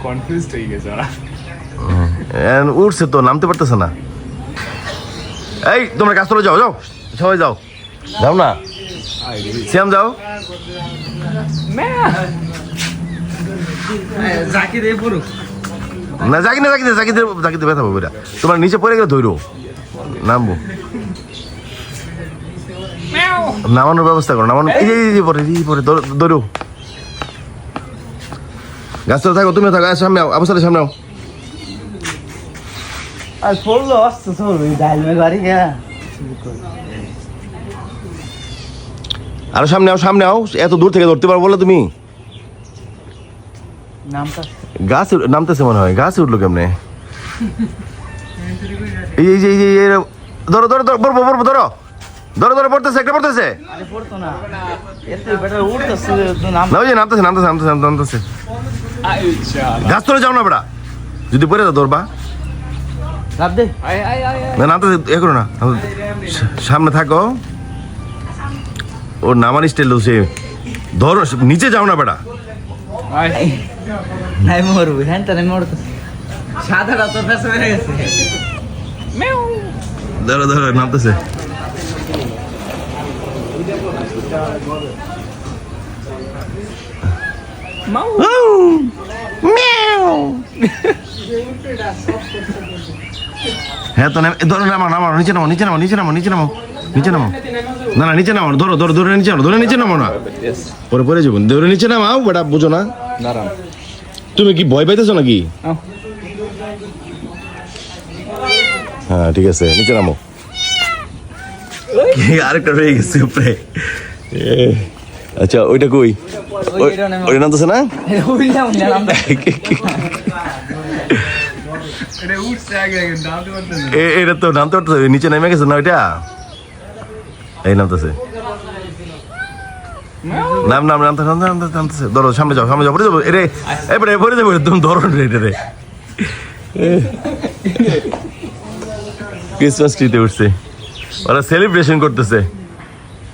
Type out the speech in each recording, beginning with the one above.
Confused হয়ে গেছে ওরা। উঠছে তো, নামতে পারতেছে না। এই তোমরা গাছতলা যাও, যাও সবাই যাও, যাও না শ্যাম যাও। না জাকিতে ব্যথা পাবো, তোমার নিচে পড়ে গেলে ধরো, নামবো, নামানোর ব্যবস্থা করো, নামানো। এই পরে ধরো, গাছতলা থাকো, তুমিও থাকো, সামনে আও, আবু সালের সামনে আও। আর পড়লো আসতো সরবে ডাইলমে গাড়ি গিয়া আরো সামনে আও, সামনে আও, এত দূর থেকে ধরতে পারবো বলে তুমি? নামটা গাছ নামতেছে মনে হয়, গাছে উঠলো কেমনে? এই যে ধরো ধরো ধরো, পড়বো পড়বো, ধরো ধরো ধরো, পড়তেছে, একটা পড়তেছে। আরে পড়তো না, এতে বেটা উঠতেছে তো নাম না ওই যে নামতেছে। আচ্ছা গাছ তোলে যাও না বেড়া, যদি পড়ে যাও ধরবা। লাভ দে না নামতেছে, এ করো না, সামনে থাকো, ওর নামার স্টাইল সে, ধরো, নিচে যাও না বেড়া। নাই মরবো, হ্যাঁ তাহলে মরতেছে। সাদাটা তো ফেসে হয়ে গেছে। ধরো ধরো, নামতেছে। হ্যাঁ তো ধরো, নামাও, নিচে নামো। না নিচে নামো, ধরো নিচে নামো না, পরে পরে যাবো, ধরে নিচে নামাও বেটা, বুঝো না? তুমি কি ভয় পাইতেছো নাকি? হ্যাঁ ঠিক আছে, নিচে নামো। আরেকটা রয়ে গেছে উপরে। আচ্ছা ওইটা কই? ওই নামতেছে না? এটা তো নামতে পারতেছে, নিচে নেমে গেছে না ওইটা? এই নামতেছে, নামতেছে। ধরো, সামনে যাও, পড়ে যাবো, এবারে পড়ে যাবো, তুমি ধরো এটা রে। ক্রিসমাস ট্রিতে উঠছে, ওরা সেলিব্রেশন করতেছে।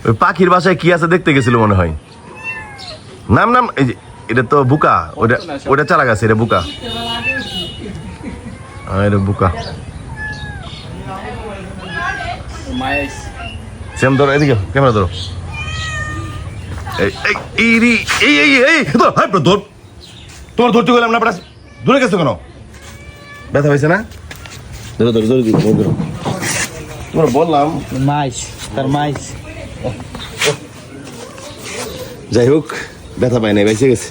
ওই পাখির বাসায় কি আছে দেখতে গেছিল মনে হয়। নাম এই যে, এটা তো বুকা, ওটা চালা গেছে, এটা বুকা, এটা বুকা। সেম ধরো, এদিকে ক্যামেরা ধরো। তোমার ধরতে গেলাম না, দূরে গেছো কেন? ব্যথা হয়েছে না? ধরো তোমার বললাম। তার মাইস যাই হোক, ব্যথা পাই নাই, বেঁচে গেছে।